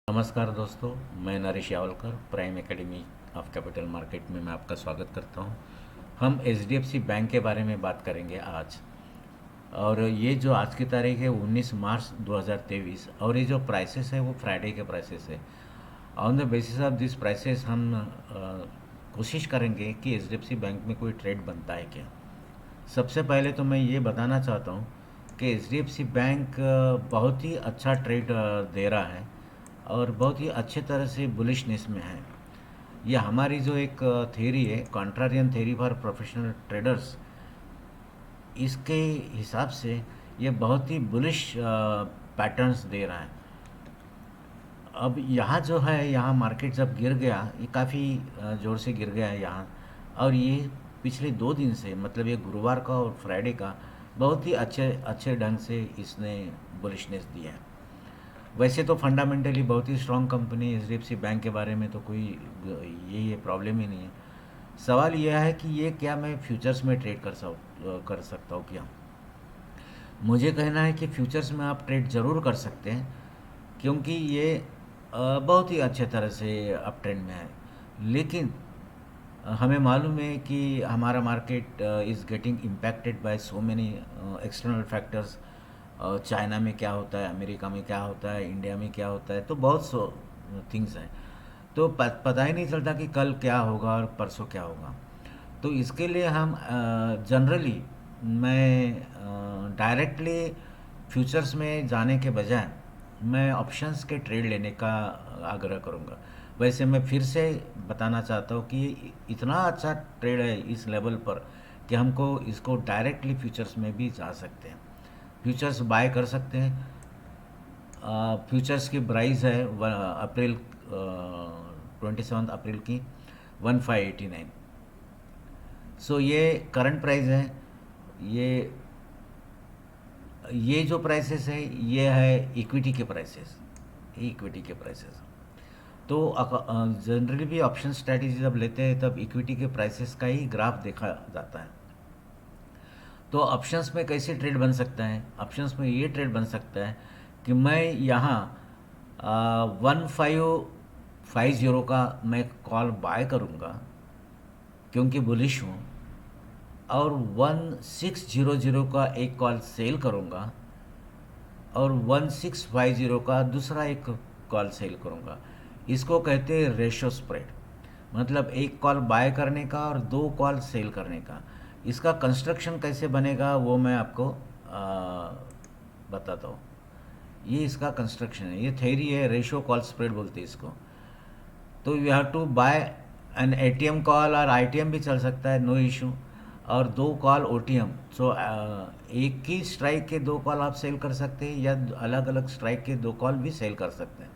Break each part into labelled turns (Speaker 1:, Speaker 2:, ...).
Speaker 1: नमस्कार दोस्तों, मैं Naresh Yawalkar prime academy of capital market में मैं आपका स्वागत करता हूं। हम एचडीएफसी बैंक के बारे में बात करेंगे आज। और ये जो आज की तारीख है 19 मार्च 2023 और ये जो प्राइसेस है वो फ्राइडे के प्राइसेस है। On the basis of this prices हम कोशिश करेंगे कि एचडीएफसी बैंक में कोई ट्रेड बनता है क्या। सबसे पहले तो मैं ये बताना चाहता हूँ कि एचडीएफसी बैंक बहुत ही अच्छा ट्रेड दे रहा है और बहुत ही अच्छे तरह से बुलिशनेस में है। ये हमारी जो एक थ्योरी है, contrarian theory for professional traders, इसके हिसाब से ये बहुत ही बुलिश पैटर्न्स दे रहा है। अब यहाँ जो है, यहाँ मार्केट जब गिर गया, ये काफ़ी ज़ोर से गिर गया है यहाँ। और ये पिछले 2 दिन से, मतलब ये गुरुवार का और फ्राइडे का, बहुत ही अच्छे अच्छे ढंग से इसने बुलिशनेस दिया है। वैसे तो फंडामेंटली बहुत ही स्ट्रांग कंपनी एचडीएफसी बैंक के बारे में तो कोई ये प्रॉब्लम ही नहीं है। सवाल यह है कि ये क्या मैं फ्यूचर्स में ट्रेड कर सकता हूँ क्या। मुझे कहना है कि फ्यूचर्स में आप ट्रेड ज़रूर कर सकते हैं, क्योंकि ये बहुत ही अच्छे तरह से अप ट्रेंड में है। लेकिन हमें मालूम है कि हमारा market is getting impacted by so many external factors. China में क्या होता है, अमेरिका में क्या होता है, इंडिया में क्या होता है, तो बहुत सो थिंग्स हैं। तो पता ही नहीं चलता कि कल क्या होगा और परसों क्या होगा। तो इसके लिए हम जनरली मैं डायरेक्टली फ्यूचर्स में जाने के बजाय मैं ऑप्शंस के ट्रेड लेने का आग्रह करूँगा। वैसे मैं फिर से बताना चाहता हूँ कि इतना अच्छा ट्रेड है इस लेवल पर कि हमको इसको डायरेक्टली फ्यूचर्स में भी जा सकते हैं, फ्यूचर्स बाय कर सकते हैं। फ्यूचर्स की प्राइस है अप्रैल 27 अप्रैल की 1589। सो ये करंट प्राइस है। ये ये जो प्राइसेस है ये है इक्विटी के प्राइसेस, इक्विटी के प्राइसेस। तो जनरली भी ऑप्शन स्ट्रैटेजी जब लेते हैं तब इक्विटी के प्राइसेस का ही ग्राफ देखा जाता है। तो ऑप्शंस में कैसे ट्रेड बन सकता है? ऑप्शंस में ये ट्रेड बन सकता है कि मैं यहाँ 1550 का मैं कॉल बाय करूँगा क्योंकि बुलिश हूँ, और 1600 का एक कॉल सेल करूँगा और 1650 का दूसरा एक कॉल सेल करूँगा। इसको कहते हैं रेशो स्प्रेड, मतलब एक कॉल बाय करने का और 2 कॉल सेल करने का। इसका कंस्ट्रक्शन कैसे बनेगा वो मैं आपको बताता हूँ। ये इसका कंस्ट्रक्शन है, ये थ्योरी है, रेशो कॉल स्प्रेड बोलते हैं इसको। तो you have to buy an ATM call, और आईटीएम भी चल सकता है, नो इशू, और 2 कॉल ओटीएम। सो एक ही स्ट्राइक के 2 कॉल आप सेल कर सकते हैं या अलग अलग स्ट्राइक के 2 कॉल भी सेल कर सकते हैं।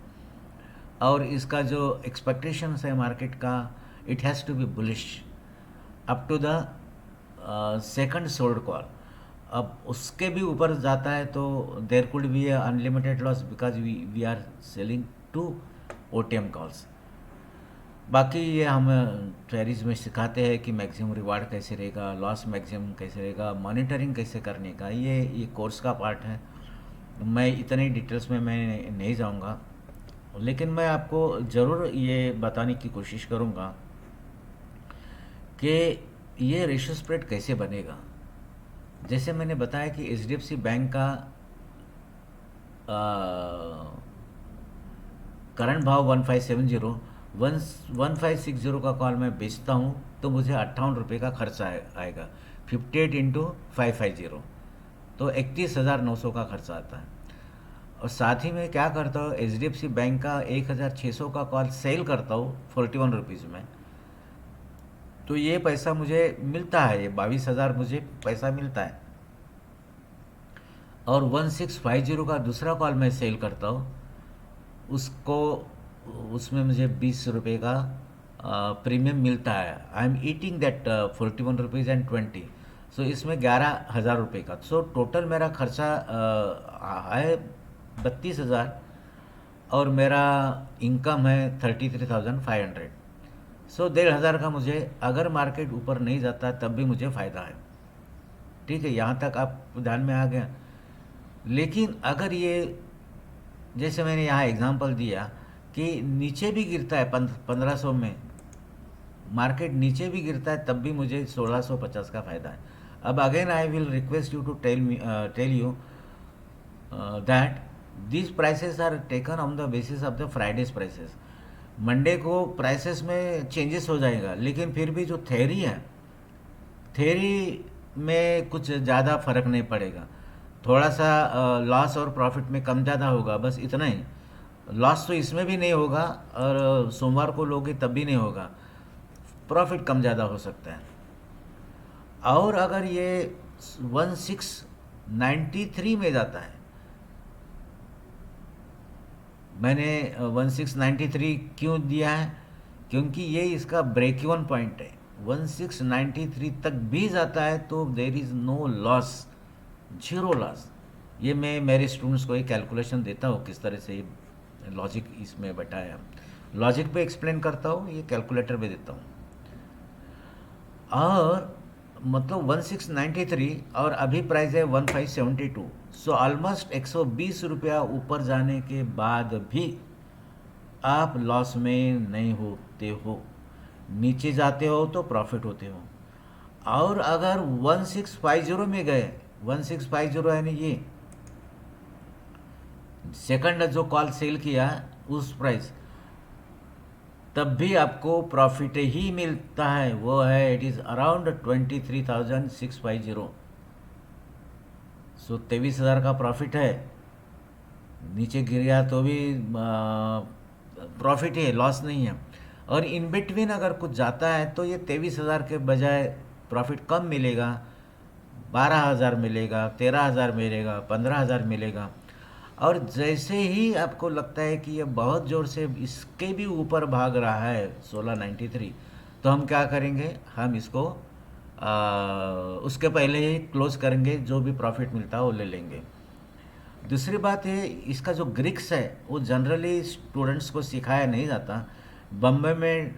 Speaker 1: और इसका जो एक्सपेक्टेशंस है मार्केट का, it has to be bullish up to the second sold call. अब उसके भी ऊपर जाता है तो there could be unlimited loss, because we are selling two OTM calls. बाकी ये हम ट्रेडर्स में सिखाते हैं कि मैक्सिमम रिवार्ड कैसे रहेगा, लॉस मैक्सिमम कैसे रहेगा, मॉनिटरिंग कैसे करने का। ये कोर्स का पार्ट है। मैं इतनी डिटेल्स में मैं नहीं जाऊंगा, लेकिन मैं आपको ज़रूर ये बताने की कोशिश करूंगा कि ये रेशो स्प्रेड कैसे बनेगा। जैसे मैंने बताया कि एचडीएफसी बैंक का करंट भाव 1570, 1560 का कॉल मैं बेचता हूँ तो मुझे 58 रुपये का खर्चा आएगा। 58 इंटू 550, तो 31,900 का खर्चा आता है। और साथ ही मैं क्या करता हूँ, H D F C bank का 1600 का कॉल सेल करता हूँ 41 रुपीज़ में। तो ये पैसा मुझे मिलता है, ये 22,000 मुझे पैसा मिलता है। और 1650 का दूसरा कॉल मैं सेल करता हूँ, उसको उसमें मुझे 20 रुपये का प्रीमियम मिलता है। I am eating that 41 rupees and 20। सो इसमें 11,000 रुपये का। सो टोटल मेरा खर्चा है 32,000 और मेरा इनकम है 33,500। सो 1,500 का मुझे, अगर मार्केट ऊपर नहीं जाता तब भी मुझे फ़ायदा है। ठीक है, यहाँ तक आप ध्यान में आ गया। लेकिन अगर ये, जैसे मैंने यहाँ एग्जांपल दिया कि नीचे भी गिरता है 1500 में, मार्केट नीचे भी गिरता है तब भी मुझे 1650 का फ़ायदा है। अब again I will request you to tell you that these prices are taken on the basis of the Friday's prices। Monday को प्राइसेस में चेंजेस हो जाएगा, लेकिन फिर भी जो थ्योरी है, थ्योरी में कुछ ज़्यादा फर्क नहीं पड़ेगा। थोड़ा सा लॉस और प्रॉफिट में कम ज़्यादा होगा, बस इतना ही। लॉस तो इसमें भी नहीं होगा और सोमवार को लोगे तब भी नहीं होगा, प्रॉफिट कम ज़्यादा हो सकता है। और अगर ये 1693 में जाता है, मैंने 1693 क्यों दिया है, क्योंकि ये इसका ब्रेक इवन पॉइंट है। 1693 तक भी जाता है तो there is no loss, zero loss. ये मैं मेरे स्टूडेंट्स को एक कैलकुलेशन देता हूँ, किस तरह से लॉजिक इसमें बैठाया, लॉजिक पे एक्सप्लेन करता हूँ, ये कैलकुलेटर पे देता हूँ। और मतलब 1693 और अभी प्राइस है 1572, सो ऑलमोस्ट 120 रुपया ऊपर जाने के बाद भी आप लॉस में नहीं होते हो, नीचे जाते हो तो प्रॉफिट होते हो। और अगर 1650 में गए, 1650 यानी ये सेकंड जो कॉल सेल किया उस प्राइस, तब भी आपको प्रॉफिट ही मिलता है, वो है इट इज़ अराउंड 23,650। सो 23,000 का प्रॉफिट है। नीचे गिर गया तो भी प्रॉफिट है, लॉस नहीं है। और इन बिटवीन अगर कुछ जाता है तो ये 23,000 के बजाय प्रॉफिट कम मिलेगा, 12,000 मिलेगा, 13,000 मिलेगा, 15,000 मिलेगा। और जैसे ही आपको लगता है कि ये बहुत ज़ोर से इसके भी ऊपर भाग रहा है 1693, तो हम क्या करेंगे, हम इसको उसके पहले ही क्लोज करेंगे, जो भी प्रॉफिट मिलता है वो ले लेंगे। दूसरी बात है, इसका जो ग्रिक्स है वो जनरली स्टूडेंट्स को सिखाया नहीं जाता। बम्बई में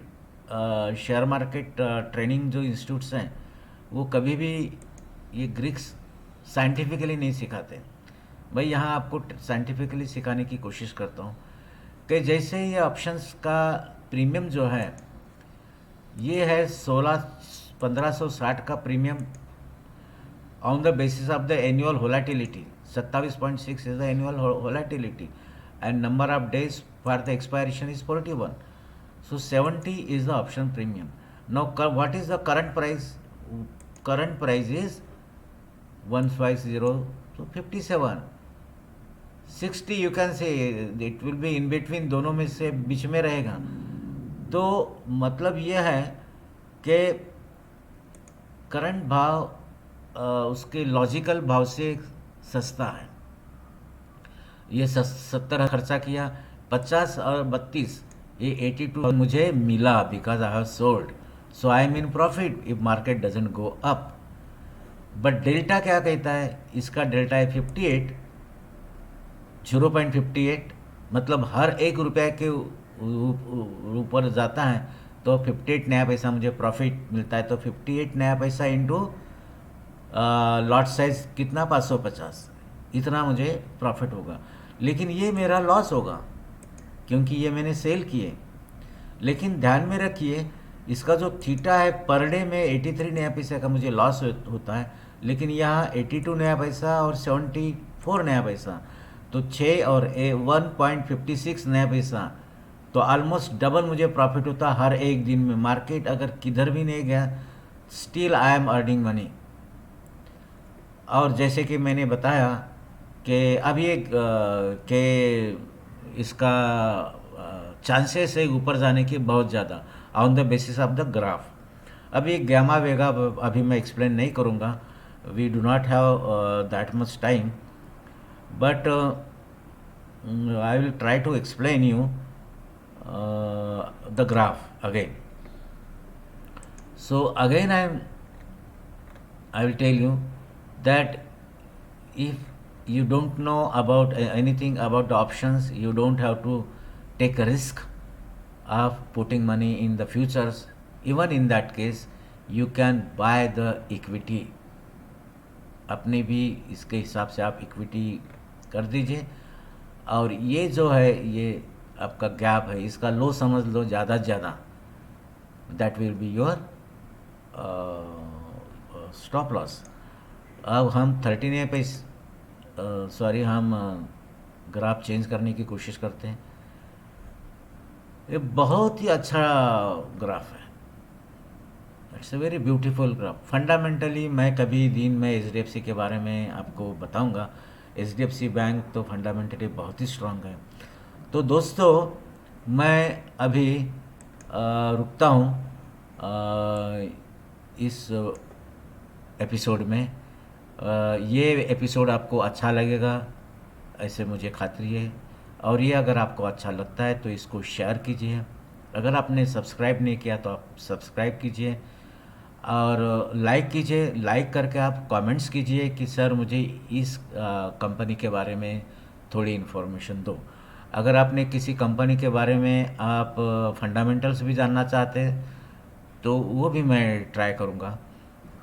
Speaker 1: शेयर मार्केट ट्रेनिंग जो इंस्टीट्यूट्स हैं वो कभी भी ये ग्रिक्स साइंटिफिकली नहीं सिखाते। भाई यहाँ आपको साइंटिफिकली सिखाने की कोशिश करता हूँ कि जैसे ये ऑप्शंस का प्रीमियम जो है, ये है 1560 का premium on the basis of the annual volatility. 27.6 is the annual volatility and number of days for the expiration is 41, so 70 is the option premium. Now what is the current price? Current price is 150 to 57, 60 you can say, it will be in between, दोनों में से बीच में रहेगा। तो मतलब यह है कि करंट भाव उसके लॉजिकल भाव से सस्ता है। ये 70 खर्चा किया, 50 और 32, ये 82 मुझे मिला because I have sold, so I am in profit if market doesn't go up. But delta क्या कहता है, इसका डेल्टा है 58, 0.58, मतलब हर 1 रुपये के ऊपर जाता है तो 58 नया पैसा मुझे प्रॉफिट मिलता है। तो 58 नया पैसा इंटू लॉट साइज कितना, 550, इतना मुझे प्रॉफिट होगा। लेकिन ये मेरा लॉस होगा क्योंकि ये मैंने सेल किए। लेकिन ध्यान में रखिए, इसका जो थीटा है पर डे में 83 नया पैसा का मुझे लॉस होता है, लेकिन यहाँ 82 नया पैसा और 74 नया पैसा, तो 6 और 1.56 नया पैसा, तो ऑलमोस्ट डबल मुझे प्रॉफिट होता हर एक दिन में। मार्केट अगर किधर भी नहीं गया, still I am earning money. और जैसे कि मैंने बताया कि अभी एक के इसका चांसेस है ऊपर जाने की बहुत ज़्यादा on the basis of the graph. अभी गामा वेगा अभी मैं एक्सप्लेन नहीं करूँगा, we do not have that much time, but I will try to explain you the graph again. So again I will tell you that if you don't know about anything about the options, you don't have to take a risk of putting money in the futures. Even in that case, you can buy the equity. अपने भी इसके हिसाब से आप equity कर दीजिए। और ये जो है ये आपका गैप है, इसका लो समझ लो ज़्यादा से ज़्यादा, that will be your stop loss. अब हम 13A पे सॉरी हम ग्राफ चेंज करने की कोशिश करते हैं। ये बहुत ही अच्छा ग्राफ है, it's a very beautiful graph. Fundamentally मैं कभी दिन में एच के बारे में आपको बताऊंगा। एच बैंक तो फंडामेंटली बहुत ही स्ट्रांग है। तो दोस्तों मैं अभी रुकता हूँ इस एपिसोड में। ये एपिसोड आपको अच्छा लगेगा ऐसे मुझे खातरी है, और ये अगर आपको अच्छा लगता है तो इसको शेयर कीजिए। अगर आपने सब्सक्राइब नहीं किया तो आप सब्सक्राइब कीजिए और लाइक कीजिए। लाइक करके आप कमेंट्स कीजिए कि सर मुझे इस कंपनी के बारे में थोड़ी इन्फॉर्मेशन दो। अगर आपने किसी कंपनी के बारे में आप फंडामेंटल्स भी जानना चाहते हैं तो वो भी मैं ट्राई करूँगा,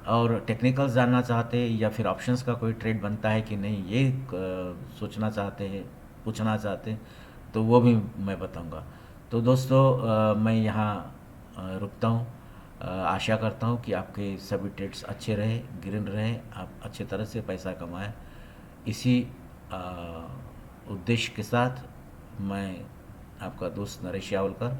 Speaker 1: और टेक्निकल्स जानना चाहते हैं या फिर ऑप्शंस का कोई ट्रेड बनता है कि नहीं ये सोचना चाहते हैं, पूछना चाहते हैं, तो वो भी मैं बताऊंगा। तो दोस्तों मैं यहाँ रुकता हूँ। आशा करता हूँ कि आपके सभी ट्रेड्स अच्छे रहे, ग्रीन रहे, आप अच्छे तरह से पैसा कमाएं। इसी उद्देश्य के साथ मैं आपका दोस्त नरेश यावलकर